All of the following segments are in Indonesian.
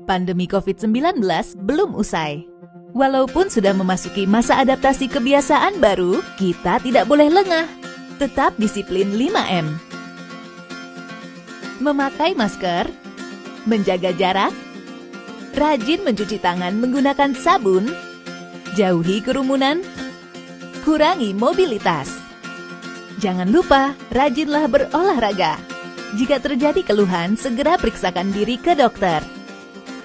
Pandemi COVID-19 belum usai. Walaupun sudah memasuki masa adaptasi kebiasaan baru, kita tidak boleh lengah. Tetap disiplin 5M. Memakai masker, menjaga jarak, rajin mencuci tangan menggunakan sabun, jauhi kerumunan, kurangi mobilitas. Jangan lupa, rajinlah berolahraga. Jika terjadi keluhan, segera periksakan diri ke dokter.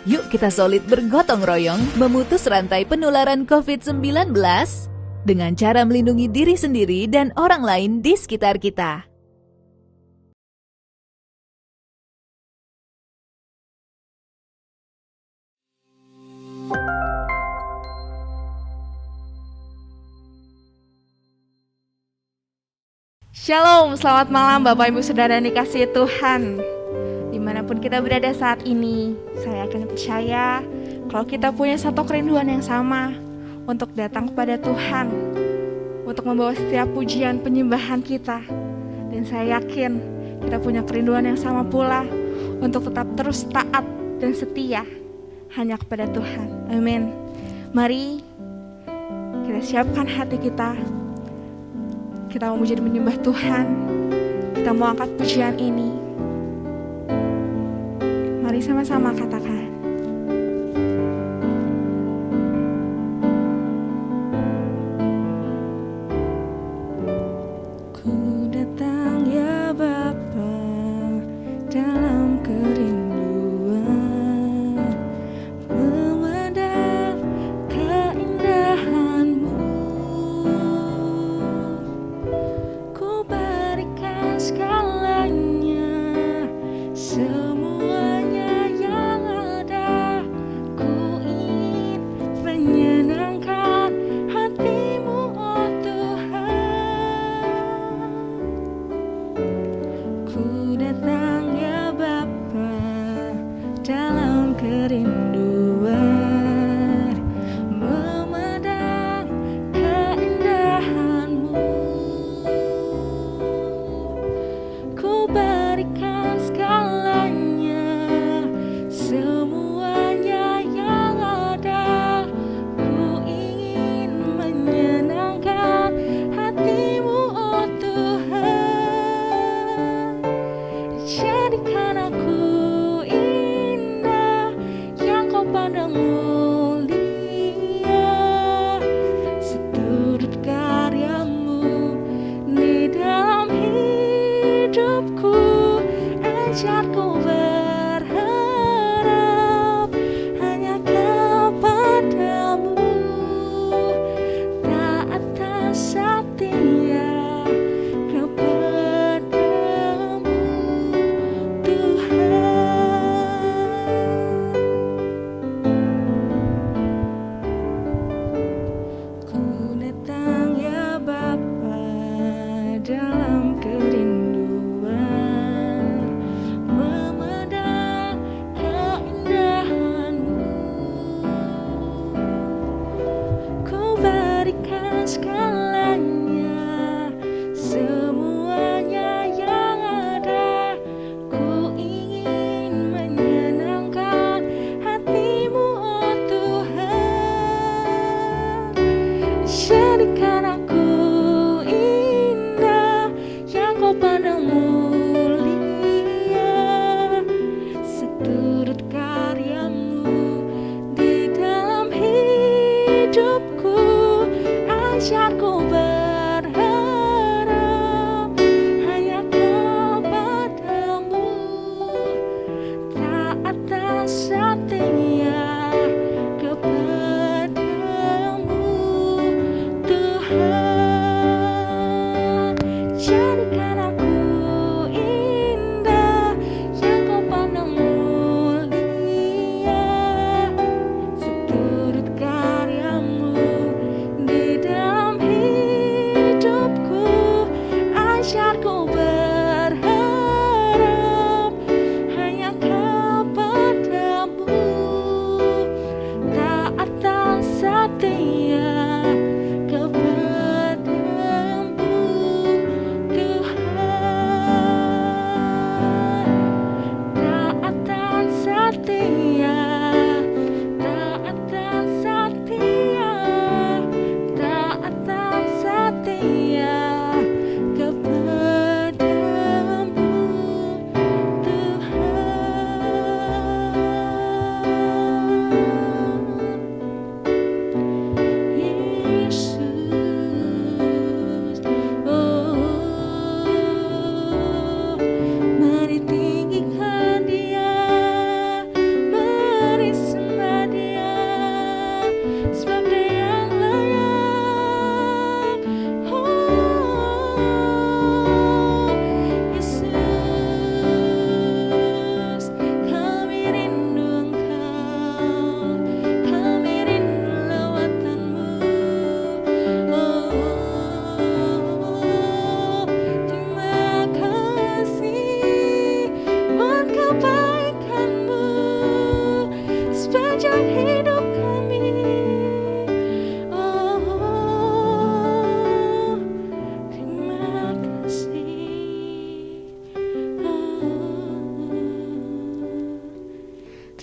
Yuk kita solid bergotong royong memutus rantai penularan COVID-19 dengan cara melindungi diri sendiri dan orang lain di sekitar kita. Shalom, selamat malam Bapak Ibu Saudara yang dikasihi Tuhan. Dimanapun kita berada saat ini, saya akan percaya kalau kita punya satu kerinduan yang sama untuk datang kepada Tuhan, untuk membawa setiap pujian penyembahan kita. Dan saya yakin kita punya kerinduan yang sama pula untuk tetap terus taat dan setia hanya kepada Tuhan. Amin. Mari kita siapkan hati kita. Kita mau menjadi menyembah Tuhan. Kita mau angkat pujian ini. Mari sama-sama katakan. Ku datang ya Bapa dalam kerinduan, memandang keindahan-Mu. Ku berikan segalanya, semuanya yang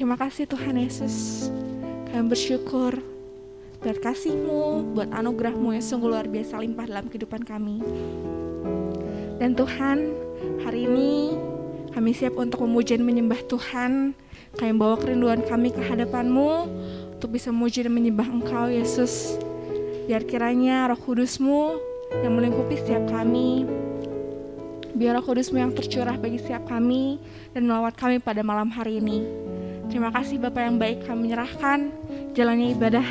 Terima kasih Tuhan Yesus. Kami bersyukur buat kasih-Mu, buat anugerah-Mu yang sungguh luar biasa limpah dalam kehidupan kami. Dan Tuhan, hari ini kami siap untuk memuji dan menyembah Tuhan. Kami bawa kerinduan kami ke hadapan-Mu untuk bisa memuji dan menyembah Engkau Yesus. Biar kiranya Roh Kudus-Mu yang melingkupi setiap kami, biar Roh Kudus-Mu yang tercurah bagi setiap kami dan melawat kami pada malam hari ini. Terima kasih Bapa yang baik, kami menyerahkan jalannya ibadah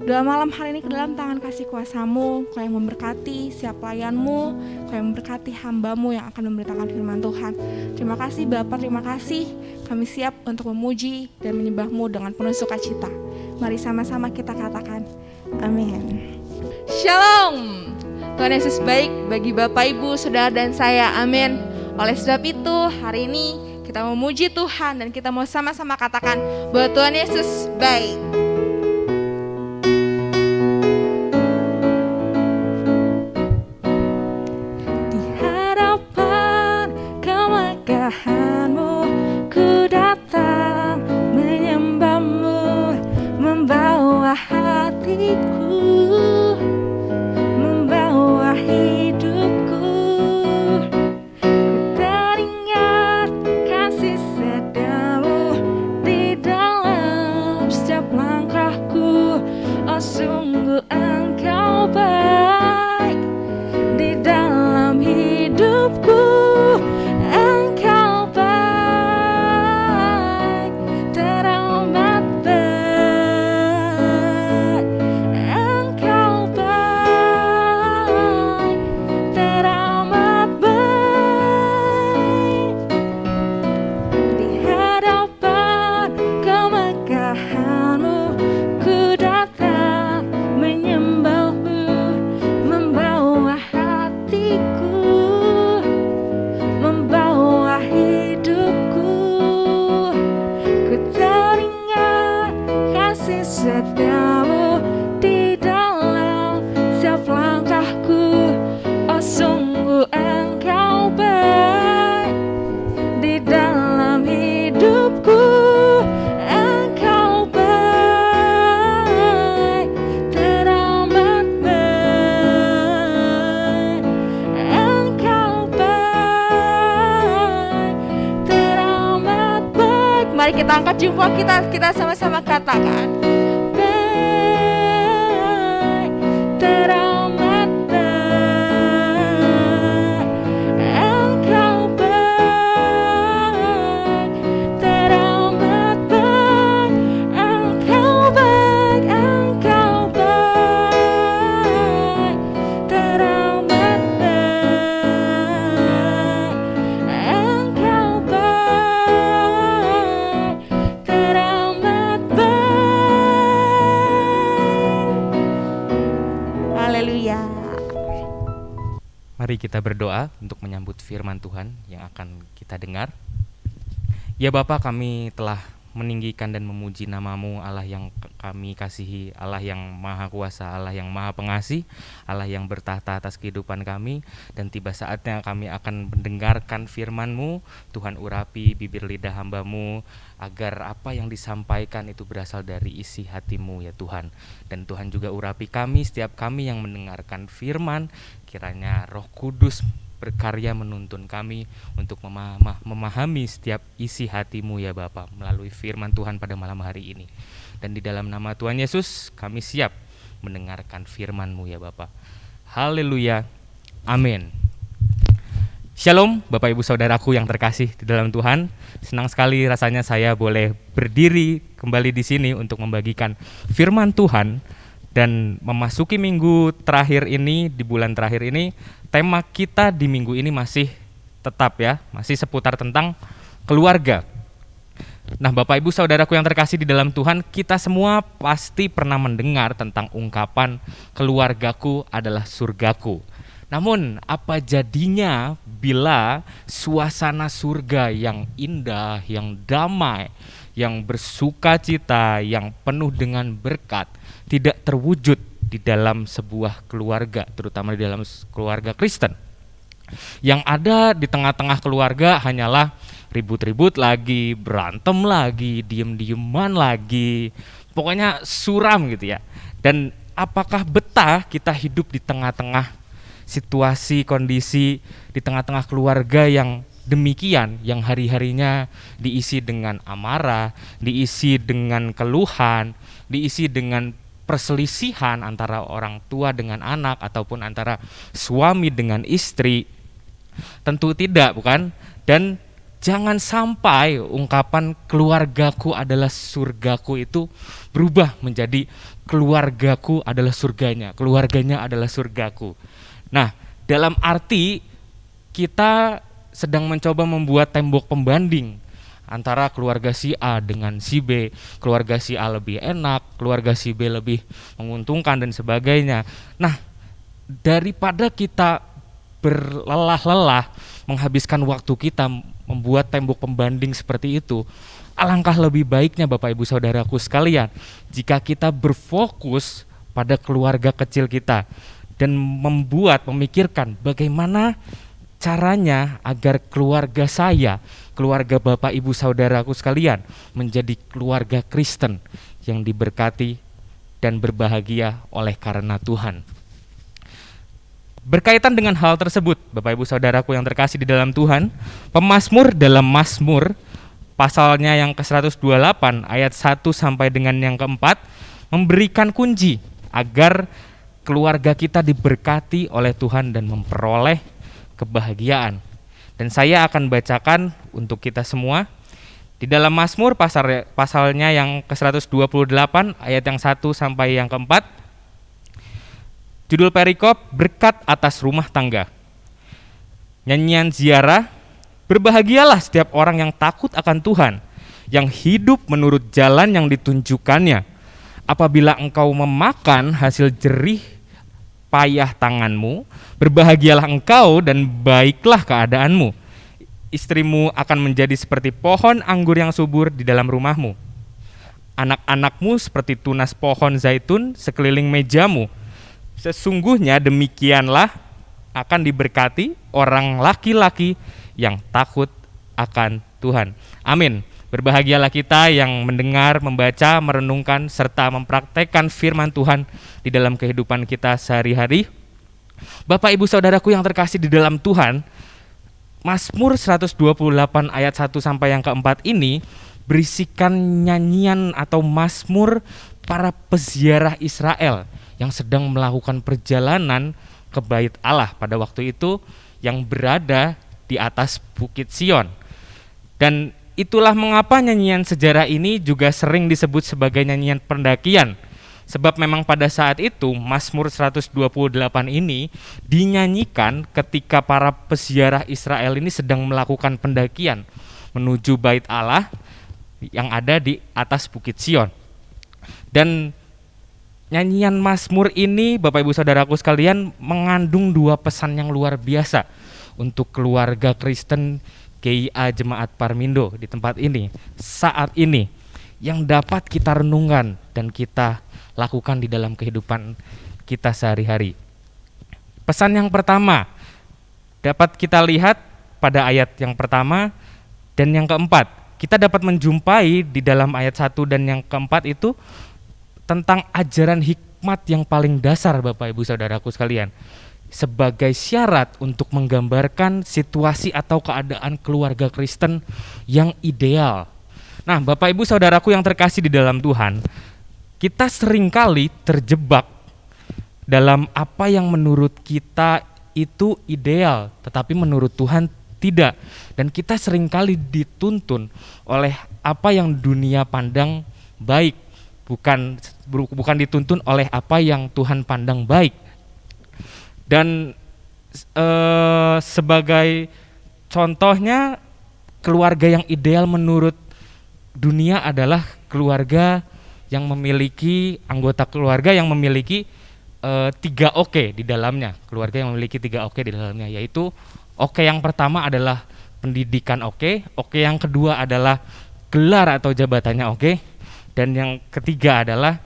doa malam hari ini ke dalam tangan kasih kuasa-Mu. Kau yang memberkati setiap pelayan-Mu, Kau yang memberkati hamba-Mu yang akan memberitakan firman Tuhan. Terima kasih Bapa, terima kasih. Kami siap untuk memuji dan menyembah-Mu dengan penuh sukacita. Mari sama-sama kita katakan, amin. Shalom. Tuhan Yesus baik bagi Bapak, Ibu, Saudara dan saya, amin. Oleh sebab itu, hari ini kita memuji Tuhan dan kita mau sama-sama katakan bahwa Tuhan Yesus baik. Di hadapan kemegah-Mu ku datang menyembah-Mu, membawa hatiku, membawa hidupku. Ku teringat kasih setiamu di dalam setiap langkahku. Oh sungguh Engkau baik di dalam hidupku. Engkau baik, teramat baik. Engkau baik, teramat baik. Di hadapan kemegah-Mu ku datang menyembah-Mu, membawa hatiku, membawa hidupku. Ku teringat kasih setiamu di dalam setiap langkahku. Oh sungguh Engkau baik di dalam hidupku. Engkau baik, teramat baik. Engkau baik, teramat baik. Mari kita angkat jempol kita sama-sama katakan, baik, teramat baik. Engkau baik, teramat baik. Engkau baik, Engkau baik, teramat baik. Engkau baik, teramat baik. Haleluya. Mari kita berdoa untuk menyambut firman Tuhan yang akan kita dengar. Ya Bapa, kami telah meninggikan dan memuji nama-Mu, Allah yang kami kasihi, Allah yang maha kuasa, Allah yang maha pengasih, Allah yang bertahta atas kehidupan kami. Dan tiba saatnya kami akan mendengarkan firman-Mu. Tuhan, urapi bibir lidah hamba-Mu agar apa yang disampaikan itu berasal dari isi hati-Mu ya Tuhan. Dan Tuhan juga urapi kami, setiap kami yang mendengarkan firman. Kiranya Roh Kudus berkarya menuntun kami untuk memahami setiap isi hati-Mu ya Bapa melalui firman Tuhan pada malam hari ini. Dan di dalam nama Tuhan Yesus kami siap mendengarkan firman-Mu ya Bapa. Haleluya. Amin. Shalom Bapak Ibu Saudaraku yang terkasih di dalam Tuhan. Senang sekali rasanya saya boleh berdiri kembali di sini untuk membagikan firman Tuhan. Dan memasuki minggu terakhir ini, di bulan terakhir ini, tema kita di minggu ini masih tetap ya, masih seputar tentang keluarga. Nah Bapak Ibu Saudaraku yang terkasih di dalam Tuhan, kita semua pasti pernah mendengar tentang ungkapan keluargaku adalah surgaku. Namun apa jadinya bila suasana surga yang indah, yang damai, yang bersukacita, yang penuh dengan berkat tidak terwujud di dalam sebuah keluarga, terutama di dalam keluarga Kristen? Yang ada di tengah-tengah keluarga hanyalah ribut-ribut lagi, berantem lagi, diem-dieman lagi, pokoknya suram gitu ya. Dan apakah betah kita hidup di tengah-tengah situasi, kondisi, di tengah-tengah keluarga yang demikian, yang hari-harinya diisi dengan amarah, diisi dengan keluhan, diisi dengan perselisihan antara orang tua dengan anak ataupun antara suami dengan istri? Tentu tidak, bukan? Dan jangan sampai ungkapan keluargaku adalah surgaku itu berubah menjadi keluargaku adalah surganya, keluarganya adalah surgaku. Nah, dalam arti kita sedang mencoba membuat tembok pembanding antara keluarga si A dengan si B, keluarga si A lebih enak, keluarga si B lebih menguntungkan dan sebagainya. Nah, daripada kita berlelah-lelah menghabiskan waktu kita membuat tembok pembanding seperti itu, alangkah lebih baiknya Bapak Ibu Saudaraku sekalian jika kita berfokus pada keluarga kecil kita dan memikirkan bagaimana caranya agar keluarga saya, keluarga Bapak Ibu Saudaraku sekalian menjadi keluarga Kristen yang diberkati dan berbahagia oleh karena Tuhan. Berkaitan dengan hal tersebut, Bapak Ibu Saudaraku yang terkasih di dalam Tuhan, pemazmur dalam Mazmur pasalnya yang ke-128 ayat 1 sampai dengan yang keempat memberikan kunci agar keluarga kita diberkati oleh Tuhan dan memperoleh kebahagiaan. Dan saya akan bacakan untuk kita semua di dalam Mazmur pasalnya yang ke-128 ayat yang 1 sampai yang keempat. Judul perikop, berkat atas rumah tangga. Nyanyian ziarah, berbahagialah setiap orang yang takut akan Tuhan, yang hidup menurut jalan yang ditunjukkannya. Apabila engkau memakan hasil jerih payah tanganmu, berbahagialah engkau dan baiklah keadaanmu. Istrimu akan menjadi seperti pohon anggur yang subur di dalam rumahmu. Anak-anakmu seperti tunas pohon zaitun sekeliling mejamu. Sesungguhnya demikianlah akan diberkati orang laki-laki yang takut akan Tuhan. Amin. Berbahagialah kita yang mendengar, membaca, merenungkan, serta mempraktekkan firman Tuhan di dalam kehidupan kita sehari-hari. Bapak Ibu Saudaraku yang terkasih di dalam Tuhan, Mazmur 128 ayat 1 sampai yang keempat ini berisikan nyanyian atau mazmur para peziarah Israel yang sedang melakukan perjalanan ke Bait Allah pada waktu itu yang berada di atas Bukit Sion. Dan itulah mengapa nyanyian sejarah ini juga sering disebut sebagai nyanyian pendakian. Sebab memang pada saat itu Mazmur 128 ini dinyanyikan ketika para peziarah Israel ini sedang melakukan pendakian menuju Bait Allah yang ada di atas Bukit Sion. Dan nyanyian Mazmur ini Bapak Ibu Saudaraku sekalian mengandung dua pesan yang luar biasa untuk keluarga Kristen GIA Jemaat Parmindo di tempat ini saat ini yang dapat kita renungkan dan kita lakukan di dalam kehidupan kita sehari-hari. Pesan yang pertama dapat kita lihat pada ayat yang pertama dan yang keempat. Kita dapat menjumpai di dalam ayat 1 dan yang keempat itu tentang ajaran hikmat yang paling dasar Bapak Ibu Saudaraku sekalian sebagai syarat untuk menggambarkan situasi atau keadaan keluarga Kristen yang ideal. Nah, Bapak Ibu Saudaraku yang terkasih di dalam Tuhan, kita seringkali terjebak dalam apa yang menurut kita itu ideal, tetapi menurut Tuhan tidak. Dan kita seringkali dituntun oleh apa yang dunia pandang baik, bukan dituntun oleh apa yang Tuhan pandang baik. Dan sebagai contohnya, keluarga yang ideal menurut dunia adalah keluarga yang memiliki anggota keluarga yang memiliki 3 oke di dalamnya. Keluarga yang memiliki 3 oke di dalamnya, yaitu oke yang pertama adalah pendidikan oke yang kedua adalah gelar atau jabatannya oke, dan yang ketiga adalah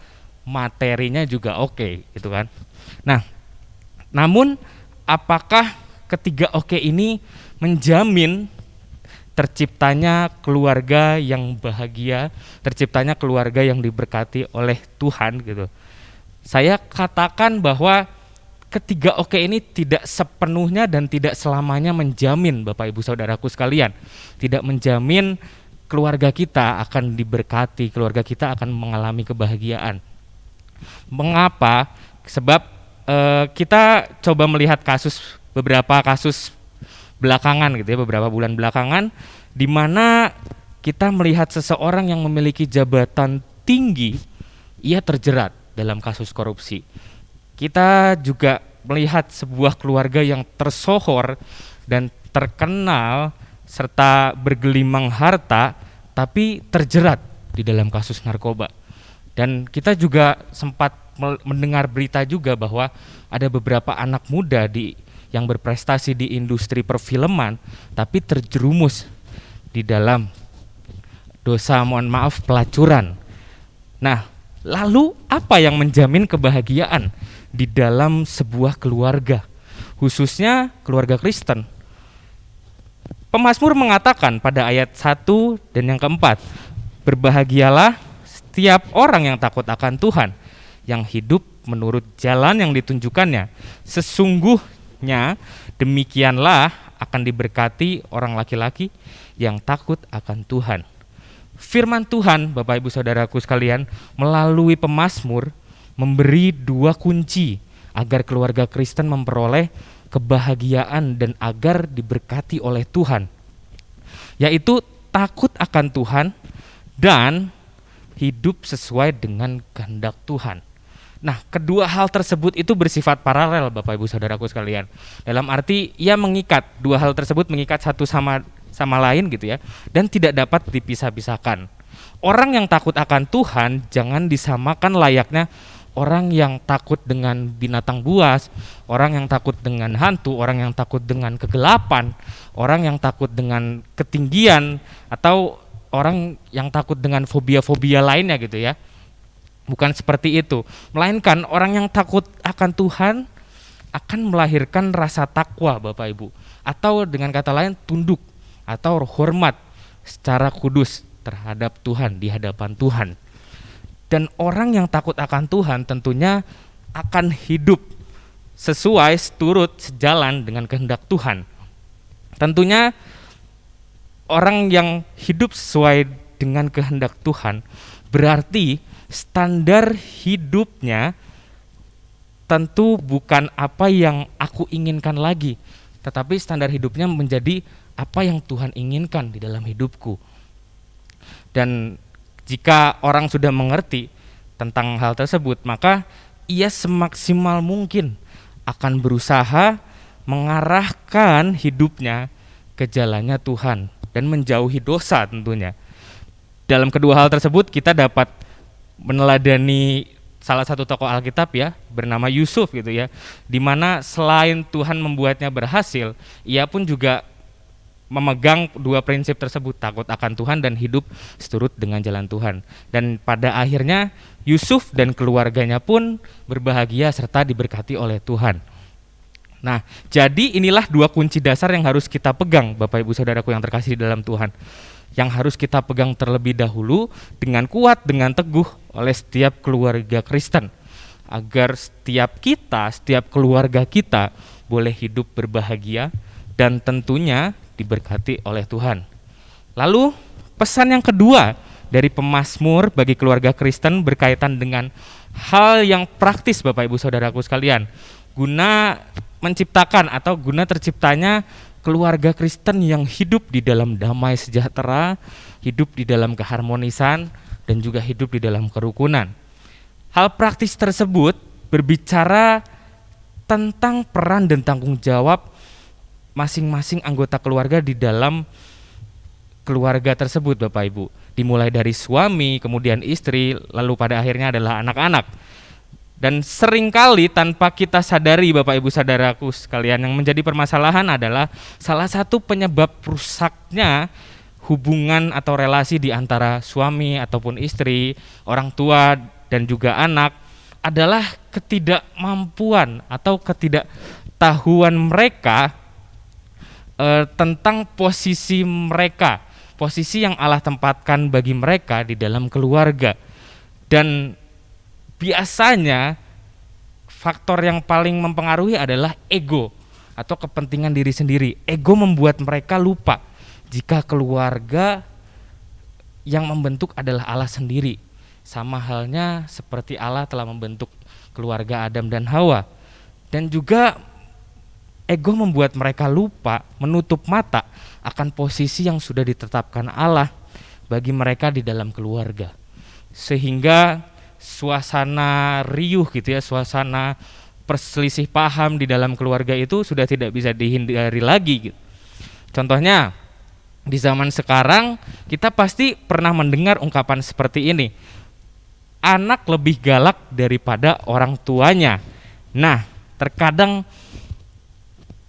materinya juga oke, gitu kan. Nah, namun apakah ketiga oke ini menjamin terciptanya keluarga yang bahagia, terciptanya keluarga yang diberkati oleh Tuhan gitu. Saya katakan bahwa ketiga oke ini tidak sepenuhnya dan tidak selamanya menjamin, Bapak Ibu Saudaraku sekalian, tidak menjamin keluarga kita akan diberkati, keluarga kita akan mengalami kebahagiaan. Mengapa? Sebab kita coba melihat beberapa kasus belakangan gitu ya, beberapa bulan belakangan, di mana kita melihat seseorang yang memiliki jabatan tinggi, ia terjerat dalam kasus korupsi. Kita juga melihat sebuah keluarga yang tersohor dan terkenal serta bergelimang harta, tapi terjerat di dalam kasus narkoba. Dan kita juga sempat mendengar berita juga bahwa ada beberapa anak muda yang berprestasi di industri perfilman, tapi terjerumus di dalam dosa, mohon maaf, pelacuran. Nah, lalu apa yang menjamin kebahagiaan di dalam sebuah keluarga, khususnya keluarga Kristen? Pemazmur mengatakan pada ayat 1 dan yang keempat, berbahagialah setiap orang yang takut akan Tuhan, yang hidup menurut jalan yang ditunjukkannya. Sesungguhnya demikianlah akan diberkati orang laki-laki yang takut akan Tuhan. Firman Tuhan, Bapak Ibu Saudaraku sekalian, melalui pemazmur memberi dua kunci agar keluarga Kristen memperoleh kebahagiaan dan agar diberkati oleh Tuhan, yaitu takut akan Tuhan dan hidup sesuai dengan kehendak Tuhan. Nah, kedua hal tersebut itu bersifat paralel, Bapak Ibu Saudaraku sekalian. Dalam arti ia mengikat, dua hal tersebut mengikat satu sama lain gitu ya, dan tidak dapat dipisah-pisahkan. Orang yang takut akan Tuhan jangan disamakan layaknya orang yang takut dengan binatang buas, orang yang takut dengan hantu, orang yang takut dengan kegelapan, orang yang takut dengan ketinggian, atau orang yang takut dengan fobia-fobia lainnya gitu ya. Bukan seperti itu, melainkan orang yang takut akan Tuhan akan melahirkan rasa takwa, Bapak Ibu, atau dengan kata lain tunduk atau hormat secara kudus terhadap Tuhan, di hadapan Tuhan. Dan orang yang takut akan Tuhan tentunya akan hidup sesuai, seturut, sejalan dengan kehendak Tuhan. Tentunya orang yang hidup sesuai dengan kehendak Tuhan berarti standar hidupnya tentu bukan apa yang aku inginkan lagi, tetapi standar hidupnya menjadi apa yang Tuhan inginkan di dalam hidupku. Dan jika orang sudah mengerti tentang hal tersebut, maka ia semaksimal mungkin akan berusaha mengarahkan hidupnya ke jalannya Tuhan dan menjauhi dosa tentunya. Dalam kedua hal tersebut kita dapat meneladani salah satu tokoh Alkitab ya, bernama Yusuf gitu ya, di mana selain Tuhan membuatnya berhasil, ia pun juga memegang dua prinsip tersebut, takut akan Tuhan dan hidup seturut dengan jalan Tuhan. Dan pada akhirnya Yusuf dan keluarganya pun berbahagia serta diberkati oleh Tuhan. Nah, jadi inilah dua kunci dasar yang harus kita pegang, Bapak Ibu Saudaraku yang terkasih di dalam Tuhan, yang harus kita pegang terlebih dahulu dengan kuat, dengan teguh oleh setiap keluarga Kristen, agar setiap keluarga kita boleh hidup berbahagia dan tentunya diberkati oleh Tuhan. Lalu pesan yang kedua dari pemazmur bagi keluarga Kristen berkaitan dengan hal yang praktis, Bapak Ibu Saudaraku sekalian, guna menciptakan atau guna terciptanya keluarga Kristen yang hidup di dalam damai sejahtera, hidup di dalam keharmonisan, dan juga hidup di dalam kerukunan. Hal praktis tersebut berbicara tentang peran dan tanggung jawab masing-masing anggota keluarga di dalam keluarga tersebut, Bapak Ibu. Dimulai dari suami, kemudian istri, lalu pada akhirnya adalah anak-anak. Dan seringkali tanpa kita sadari, Bapak Ibu Saudaraku sekalian, yang menjadi permasalahan adalah salah satu penyebab rusaknya hubungan atau relasi di antara suami ataupun istri, orang tua dan juga anak adalah ketidakmampuan atau ketidaktahuan mereka tentang posisi mereka, posisi yang Allah tempatkan bagi mereka di dalam keluarga. Dan biasanya faktor yang paling mempengaruhi adalah ego atau kepentingan diri sendiri. Ego membuat mereka lupa jika keluarga yang membentuk adalah Allah sendiri. Sama halnya seperti Allah telah membentuk keluarga Adam dan Hawa. Dan juga ego membuat mereka lupa, menutup mata akan posisi yang sudah ditetapkan Allah bagi mereka di dalam keluarga. Sehingga suasana riuh gitu ya, suasana perselisih paham di dalam keluarga itu sudah tidak bisa dihindari lagi gitu. Contohnya di zaman sekarang kita pasti pernah mendengar ungkapan seperti ini. Anak lebih galak daripada orang tuanya. Nah, terkadang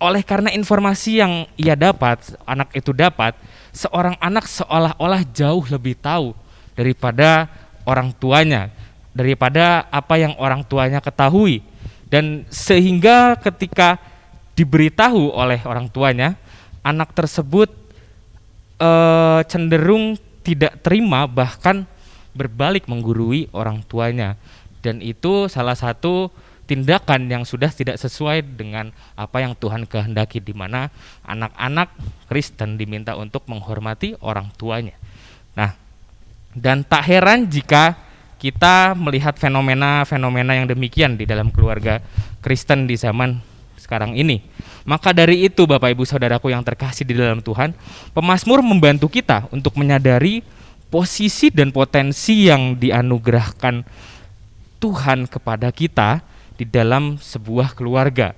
oleh karena informasi yang ia dapat, anak itu dapat, seorang anak seolah-olah jauh lebih tahu daripada orang tuanya, daripada apa yang orang tuanya ketahui. Dan sehingga ketika diberitahu oleh orang tuanya, anak tersebut cenderung tidak terima, bahkan berbalik menggurui orang tuanya. Dan itu salah satu tindakan yang sudah tidak sesuai dengan apa yang Tuhan kehendaki, di mana anak-anak Kristen diminta untuk menghormati orang tuanya. Nah, dan tak heran jika kita melihat fenomena-fenomena yang demikian di dalam keluarga Kristen di zaman sekarang ini. Maka dari itu Bapak Ibu Saudaraku yang terkasih di dalam Tuhan, pemazmur membantu kita untuk menyadari posisi dan potensi yang dianugerahkan Tuhan kepada kita di dalam sebuah keluarga.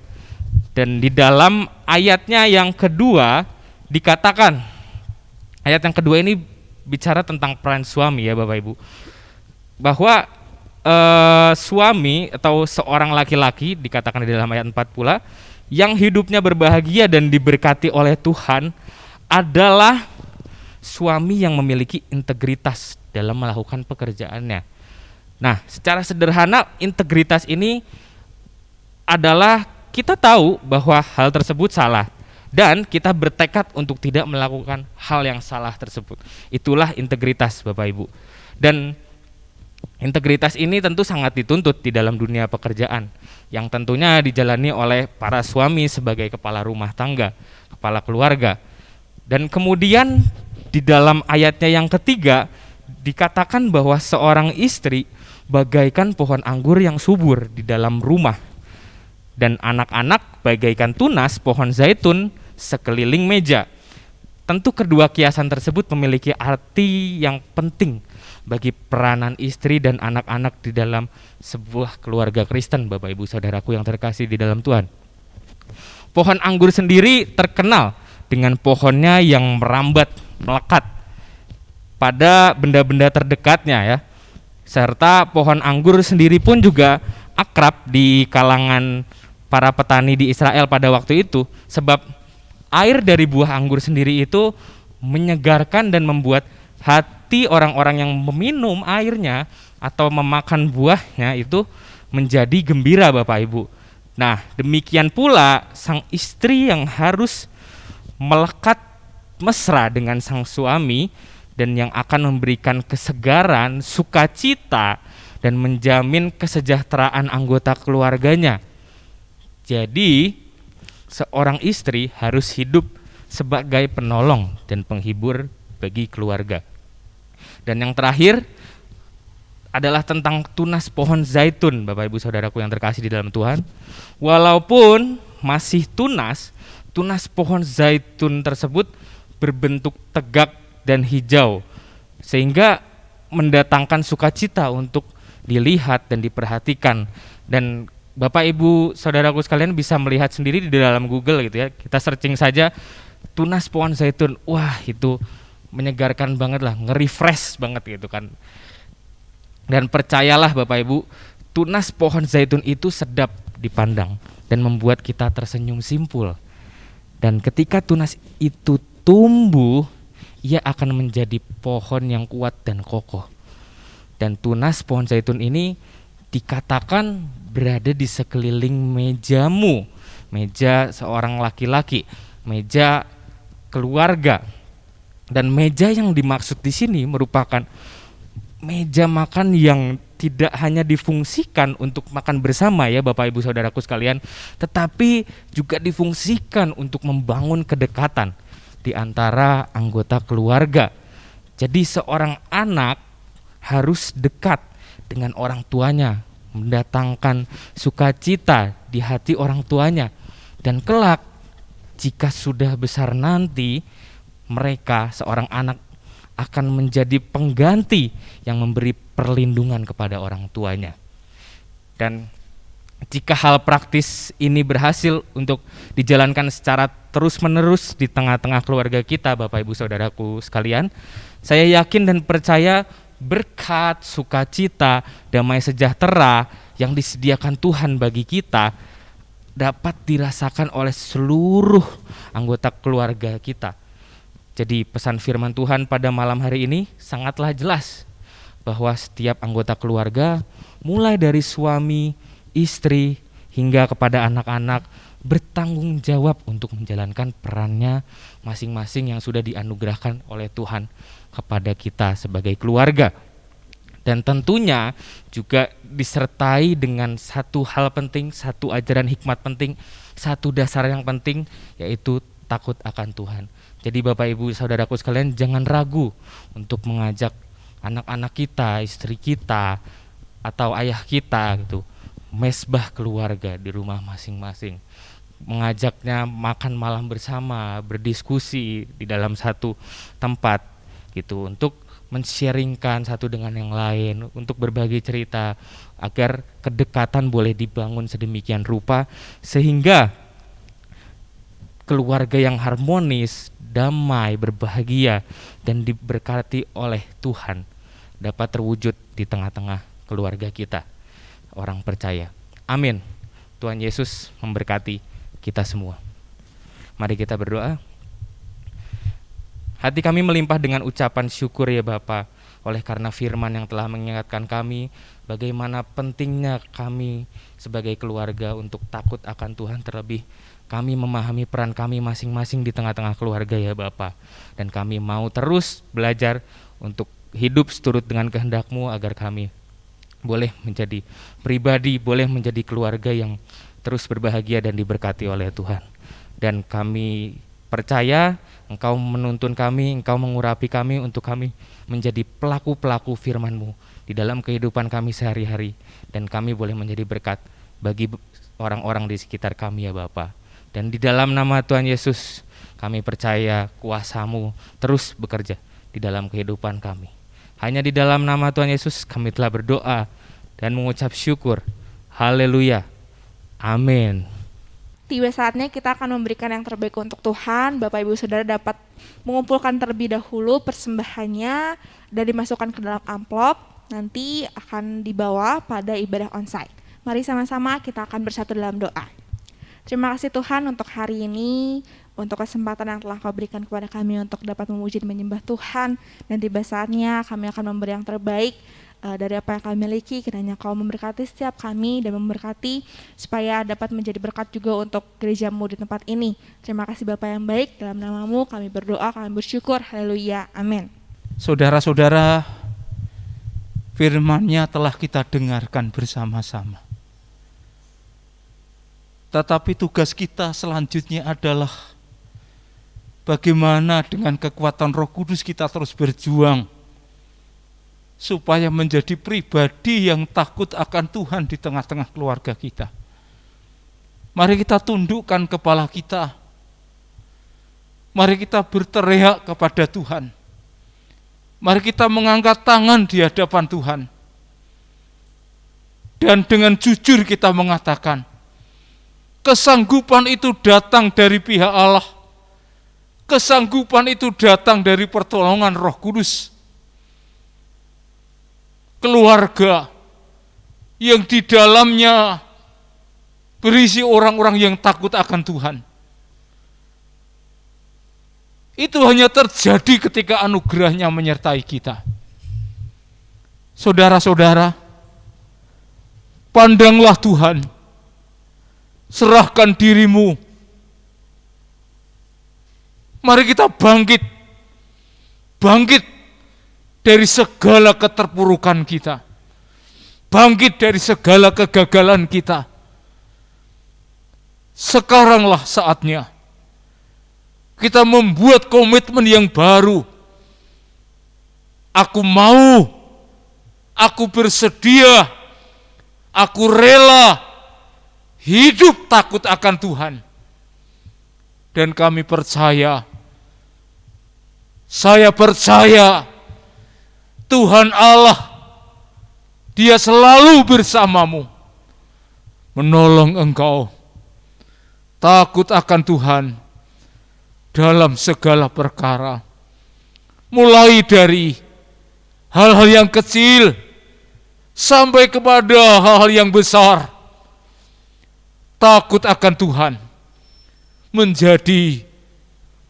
Dan di dalam ayatnya yang kedua dikatakan, ayat yang kedua ini bicara tentang peran suami ya Bapak Ibu, bahwa suami atau seorang laki-laki dikatakan di dalam ayat 4 pula, yang hidupnya berbahagia dan diberkati oleh Tuhan adalah suami yang memiliki integritas dalam melakukan pekerjaannya. Nah, secara sederhana integritas ini adalah kita tahu bahwa hal tersebut salah dan kita bertekad untuk tidak melakukan hal yang salah tersebut. Itulah integritas Bapak Ibu. Dan integritas ini tentu sangat dituntut di dalam dunia pekerjaan, yang tentunya dijalani oleh para suami sebagai kepala rumah tangga, kepala keluarga. Dan kemudian di dalam ayatnya yang ketiga dikatakan bahwa seorang istri bagaikan pohon anggur yang subur di dalam rumah, dan anak-anak bagaikan tunas pohon zaitun sekeliling meja. Tentu kedua kiasan tersebut memiliki arti yang penting bagi peranan istri dan anak-anak di dalam sebuah keluarga Kristen, Bapak Ibu Saudaraku yang terkasih di dalam Tuhan. Pohon anggur sendiri terkenal dengan pohonnya yang merambat, melekat pada benda-benda terdekatnya ya. Serta pohon anggur sendiri pun juga akrab di kalangan para petani di Israel pada waktu itu, sebab air dari buah anggur sendiri itu menyegarkan dan membuat hati orang-orang yang meminum airnya atau memakan buahnya itu menjadi gembira Bapak Ibu. Nah, demikian pula sang istri yang harus melekat mesra dengan sang suami dan yang akan memberikan kesegaran, sukacita, dan menjamin kesejahteraan anggota keluarganya. Jadi, seorang istri harus hidup sebagai penolong dan penghibur bagi keluarga. Dan yang terakhir adalah tentang tunas pohon zaitun, Bapak Ibu Saudaraku yang terkasih di dalam Tuhan. Walaupun masih tunas pohon zaitun tersebut berbentuk tegak dan hijau, sehingga mendatangkan sukacita untuk dilihat dan diperhatikan. Dan Bapak Ibu Saudaraku sekalian bisa melihat sendiri di dalam Google gitu ya. Kita searching saja tunas pohon zaitun. Wah, itu menyegarkan banget lah, nge-refresh banget gitu kan. Dan percayalah Bapak Ibu, tunas pohon zaitun itu sedap dipandang dan membuat kita tersenyum simpul. Dan ketika tunas itu tumbuh, ia akan menjadi pohon yang kuat dan kokoh. Dan tunas pohon zaitun ini dikatakan berada di sekeliling mejamu, meja seorang laki-laki, meja keluarga. Dan meja yang dimaksud di sini merupakan meja makan yang tidak hanya difungsikan untuk makan bersama ya Bapak Ibu Saudaraku sekalian, tetapi juga difungsikan untuk membangun kedekatan di antara anggota keluarga. Jadi seorang anak harus dekat dengan orang tuanya, mendatangkan sukacita di hati orang tuanya. Dan kelak jika sudah besar nanti, mereka seorang anak akan menjadi pengganti yang memberi perlindungan kepada orang tuanya. Dan jika hal praktis ini berhasil untuk dijalankan secara terus-menerus di tengah-tengah keluarga kita, Bapak Ibu Saudaraku sekalian, saya yakin dan percaya berkat, sukacita, damai sejahtera yang disediakan Tuhan bagi kita dapat dirasakan oleh seluruh anggota keluarga kita. Jadi pesan firman Tuhan pada malam hari ini sangatlah jelas bahwa setiap anggota keluarga, mulai dari suami, istri, hingga kepada anak-anak, bertanggung jawab untuk menjalankan perannya masing-masing yang sudah dianugerahkan oleh Tuhan kepada kita sebagai keluarga. Dan tentunya juga disertai dengan satu hal penting, satu ajaran hikmat penting, satu dasar yang penting, yaitu takut akan Tuhan. Jadi Bapak Ibu Saudaraku sekalian, jangan ragu untuk mengajak anak-anak kita, istri kita, atau ayah kita gitu, mesbah keluarga di rumah masing-masing. Mengajaknya makan malam bersama, berdiskusi di dalam satu tempat gitu, untuk men-sharingkan satu dengan yang lain, untuk berbagi cerita agar kedekatan boleh dibangun sedemikian rupa sehingga keluarga yang harmonis, damai, berbahagia, dan diberkati oleh Tuhan dapat terwujud di tengah-tengah keluarga kita, orang percaya. Amin. Tuhan Yesus memberkati kita semua. Mari kita berdoa. Hati kami melimpah dengan ucapan syukur ya Bapa, oleh karena firman yang telah mengingatkan kami bagaimana pentingnya kami sebagai keluarga untuk takut akan Tuhan, terlebih kami memahami peran kami masing-masing di tengah-tengah keluarga ya Bapa. Dan kami mau terus belajar untuk hidup seturut dengan kehendak-Mu agar kami boleh menjadi pribadi, boleh menjadi keluarga yang terus berbahagia dan diberkati oleh Tuhan. Dan kami percaya Engkau menuntun kami, Engkau mengurapi kami untuk kami menjadi pelaku-pelaku firman-Mu di dalam kehidupan kami sehari-hari. Dan kami boleh menjadi berkat bagi orang-orang di sekitar kami ya Bapa. Dan di dalam nama Tuhan Yesus kami percaya kuasa-Mu terus bekerja di dalam kehidupan kami. Hanya di dalam nama Tuhan Yesus kami telah berdoa dan mengucap syukur. Haleluya. Amin. Tiba saatnya kita akan memberikan yang terbaik untuk Tuhan. Bapak Ibu Saudara dapat mengumpulkan terlebih dahulu persembahannya dan dimasukkan ke dalam amplop. Nanti akan dibawa pada ibadah onsite. Mari sama-sama kita akan bersatu dalam doa. Terima kasih Tuhan untuk hari ini, untuk kesempatan yang telah Kau berikan kepada kami untuk dapat memuji dan menyembah Tuhan. Dan tiba saatnya kami akan memberi yang terbaik dari apa yang kami miliki. Kiranya Kau memberkati setiap kami dan memberkati supaya dapat menjadi berkat juga untuk gereja-Mu di tempat ini. Terima kasih Bapa yang baik, dalam nama-Mu kami berdoa, kami bersyukur. Haleluya, amin. Saudara-saudara, firman-Nya telah kita dengarkan bersama-sama. Tetapi tugas kita selanjutnya adalah bagaimana dengan kekuatan Roh Kudus kita terus berjuang supaya menjadi pribadi yang takut akan Tuhan di tengah-tengah keluarga kita. Mari kita tundukkan kepala kita. Mari kita berteriak kepada Tuhan. Mari kita mengangkat tangan di hadapan Tuhan. Dan dengan jujur kita mengatakan, kesanggupan itu datang dari pihak Allah. Kesanggupan itu datang dari pertolongan Roh Kudus. Keluarga yang di dalamnya berisi orang-orang yang takut akan Tuhan. Itu hanya terjadi ketika anugerah-Nya menyertai kita. Saudara-saudara, pandanglah Tuhan. Serahkan dirimu Mari kita bangkit dari segala keterpurukan kita, bangkit dari segala kegagalan kita. Sekaranglah saatnya kita membuat komitmen yang baru. Aku mau, aku bersedia, aku rela hidup takut akan Tuhan. Dan kami percaya, saya percaya Tuhan Allah, Dia selalu bersamamu, menolong engkau takut akan Tuhan dalam segala perkara. Mulai dari hal-hal yang kecil sampai kepada hal-hal yang besar. Takut akan Tuhan menjadi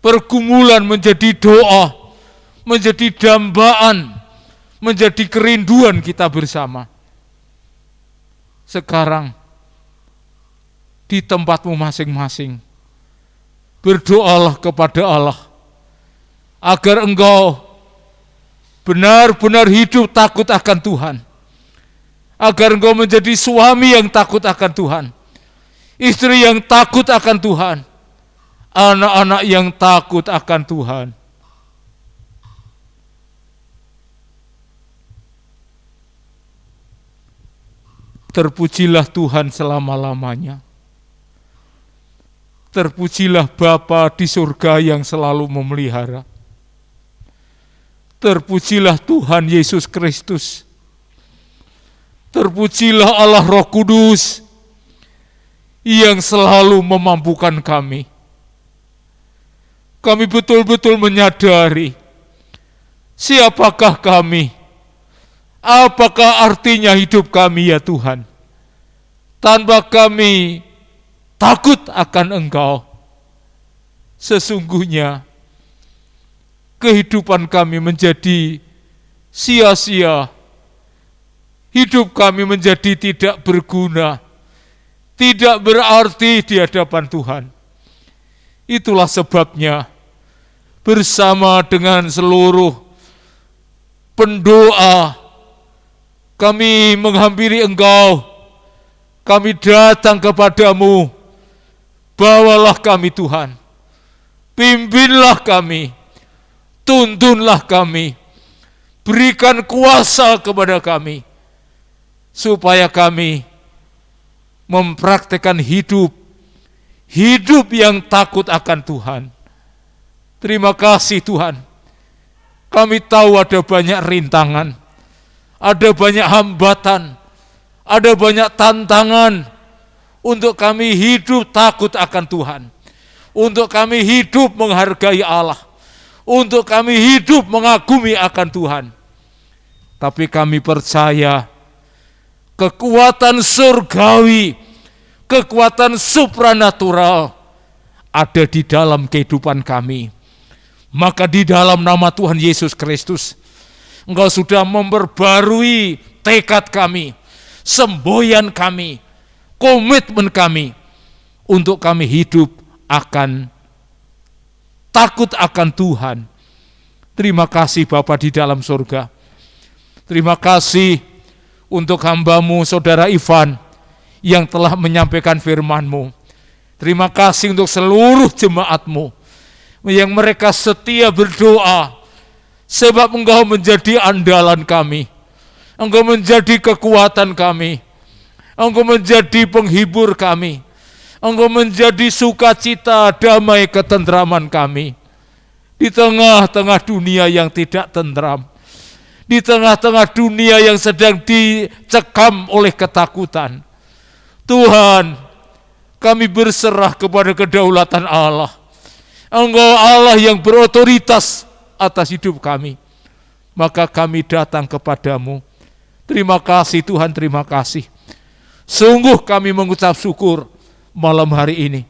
pergumulan, menjadi doa, menjadi dambaan, menjadi kerinduan kita bersama. Sekarang di tempatmu masing-masing, berdoalah kepada Allah agar engkau benar-benar hidup takut akan Tuhan, agar engkau menjadi suami yang takut akan Tuhan, istri yang takut akan Tuhan, anak-anak yang takut akan Tuhan. Terpujilah Tuhan selama-lamanya. Terpujilah Bapa di surga yang selalu memelihara. Terpujilah Tuhan Yesus Kristus. Terpujilah Allah Roh Kudus yang selalu memampukan kami. Kami betul-betul menyadari siapakah kami, apakah artinya hidup kami ya Tuhan. Tanpa kami takut akan Engkau, sesungguhnya kehidupan kami menjadi sia-sia. Hidup kami menjadi tidak berguna, tidak berarti di hadapan Tuhan. Itulah sebabnya bersama dengan seluruh pendoa kami menghampiri Engkau. Kami datang kepadamu. Bawalah kami Tuhan, pimpinlah kami, tuntunlah kami, berikan kuasa kepada kami, supaya kami mempraktikkan hidup yang takut akan Tuhan. Terima kasih Tuhan, kami tahu ada banyak rintangan, ada banyak hambatan, ada banyak tantangan untuk kami hidup takut akan Tuhan, untuk kami hidup menghargai Allah, untuk kami hidup mengagumi akan Tuhan. Tapi kami percaya kekuatan surgawi, kekuatan supranatural ada di dalam kehidupan kami. Maka di dalam nama Tuhan Yesus Kristus, Engkau sudah memperbarui tekad kami, semboyan kami, komitmen kami, untuk kami hidup akan takut akan Tuhan. Terima kasih Bapa di dalam surga. Terima kasih untuk hamba-Mu Saudara Ivan yang telah menyampaikan firman-Mu. Terima kasih untuk seluruh jemaat-Mu yang mereka setia berdoa, sebab Engkau menjadi andalan kami, Engkau menjadi kekuatan kami, Engkau menjadi penghibur kami, Engkau menjadi sukacita, damai, ketentraman kami. Di tengah-tengah dunia yang tidak tentram, di tengah-tengah dunia yang sedang dicekam oleh ketakutan, Tuhan, kami berserah kepada kedaulatan Allah. Engkau Allah yang berotoritas atas hidup kami. Maka kami datang kepadamu. Terima kasih Tuhan, terima kasih. Sungguh kami mengucap syukur malam hari ini.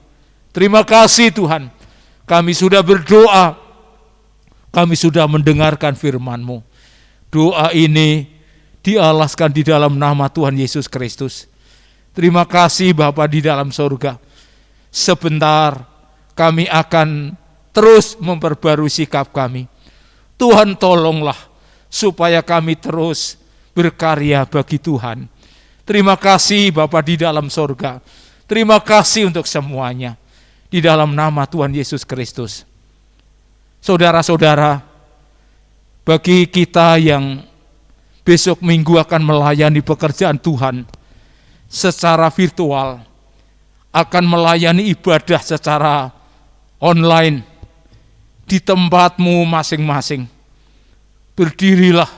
Terima kasih Tuhan, kami sudah berdoa, kami sudah mendengarkan firman-Mu. Doa ini dialaskan di dalam nama Tuhan Yesus Kristus. Terima kasih Bapa di dalam surga. Sebentar kami akan terus memperbarui sikap kami. Tuhan tolonglah supaya kami terus berkarya bagi Tuhan. Terima kasih Bapa di dalam sorga. Terima kasih untuk semuanya. Di dalam nama Tuhan Yesus Kristus. Saudara-saudara, bagi kita yang besok minggu akan melayani pekerjaan Tuhan secara virtual, akan melayani ibadah secara online di tempatmu masing-masing, berdirilah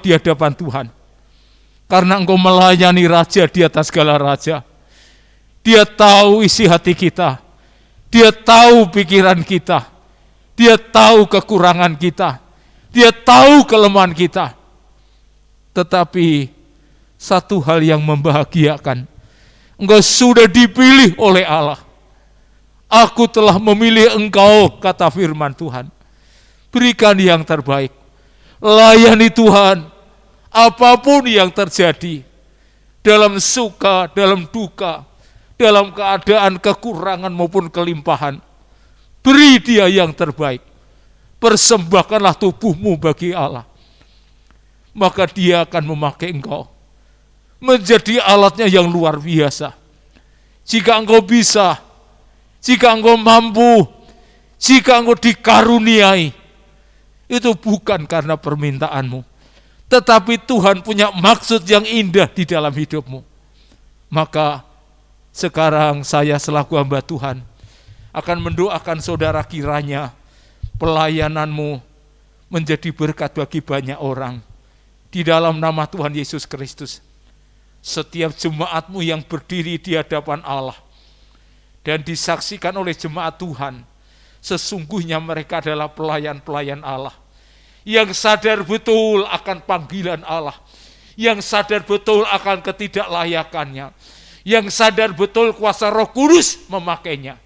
di hadapan Tuhan. Karena engkau melayani Raja di atas segala raja. Dia tahu isi hati kita. Dia tahu pikiran kita. Dia tahu kekurangan kita. Dia tahu kelemahan kita. Tetapi satu hal yang membahagiakan, engkau sudah dipilih oleh Allah. Aku telah memilih engkau, kata firman Tuhan. Berikan yang terbaik. Layani Tuhan apapun yang terjadi. Dalam suka, dalam duka, dalam keadaan kekurangan maupun kelimpahan. Beri dia yang terbaik. Persembahkanlah tubuhmu bagi Allah. Maka dia akan memakai engkau menjadi alatnya yang luar biasa. Jika engkau bisa, jika engkau mampu, jika engkau dikaruniai, itu bukan karena permintaanmu, tetapi Tuhan punya maksud yang indah di dalam hidupmu. Maka sekarang saya selaku hamba Tuhan akan mendoakan saudara, kiranya pelayananmu menjadi berkat bagi banyak orang. Di dalam nama Tuhan Yesus Kristus, setiap jemaatmu yang berdiri di hadapan Allah dan disaksikan oleh jemaat Tuhan, sesungguhnya mereka adalah pelayan-pelayan Allah yang sadar betul akan panggilan Allah, yang sadar betul akan ketidaklayakannya, yang sadar betul kuasa Roh Kudus memakainya.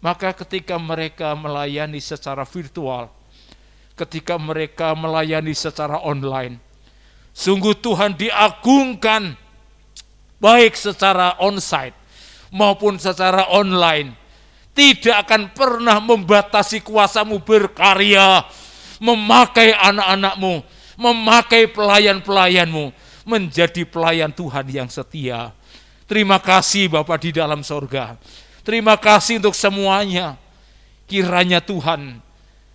Maka ketika mereka melayani secara virtual, ketika mereka melayani secara online, sungguh Tuhan diagungkan, baik secara onsite maupun secara online. Tidak akan pernah membatasi kuasamu berkarya, memakai anak-anakmu, memakai pelayan-pelayanmu, menjadi pelayan Tuhan yang setia. Terima kasih Bapa di dalam sorga. Terima kasih untuk semuanya. Kiranya Tuhan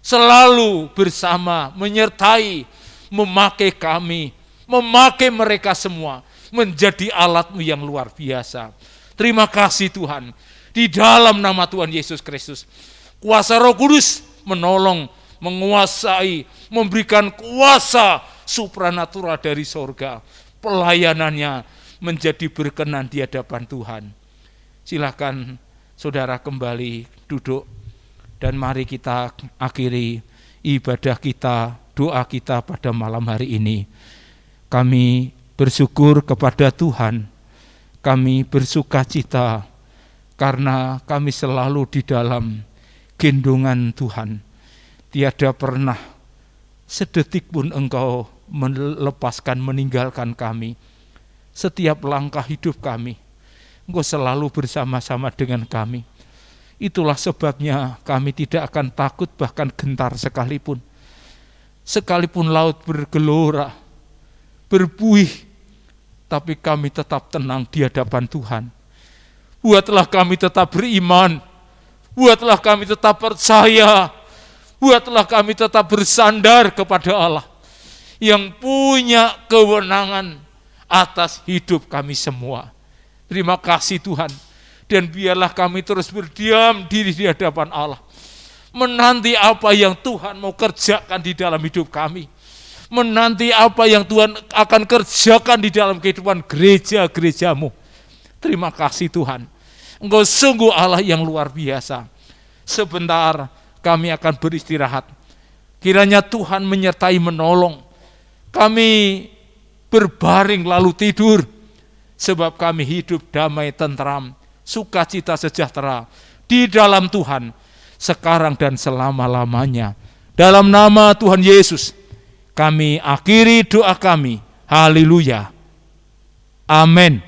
selalu bersama, menyertai, memakai kami, memakai mereka semua, menjadi alat-Mu yang luar biasa. Terima kasih Tuhan. Di dalam nama Tuhan Yesus Kristus, kuasa Roh Kudus menolong, menguasai, memberikan kuasa supranatural dari sorga. Pelayanannya menjadi berkenan di hadapan Tuhan. Silakan saudara kembali duduk dan mari kita akhiri ibadah kita, doa kita pada malam hari ini. Kami bersyukur kepada Tuhan, kami bersukacita karena kami selalu di dalam gendongan Tuhan. Tiada pernah sedetik pun Engkau melepaskan, meninggalkan kami. Setiap langkah hidup kami, Engkau selalu bersama-sama dengan kami. Itulah sebabnya kami tidak akan takut bahkan gentar sekalipun. Sekalipun laut bergelora, berbuih, tapi kami tetap tenang di hadapan Tuhan. Buatlah kami tetap beriman, buatlah kami tetap percaya, buatlah kami tetap bersandar kepada Allah yang punya kewenangan atas hidup kami semua. Terima kasih Tuhan. Dan biarlah kami terus berdiam diri di hadapan Allah, menanti apa yang Tuhan mau kerjakan di dalam hidup kami, menanti apa yang Tuhan akan kerjakan di dalam kehidupan gereja-gerejamu. Terima kasih Tuhan. Engkau sungguh Allah yang luar biasa. Sebentar kami akan beristirahat. Kiranya Tuhan menyertai, menolong kami berbaring lalu tidur, sebab kami hidup damai, tentram, sukacita, sejahtera di dalam Tuhan sekarang dan selama-lamanya. Dalam nama Tuhan Yesus kami akhiri doa kami. Haleluya. Amin.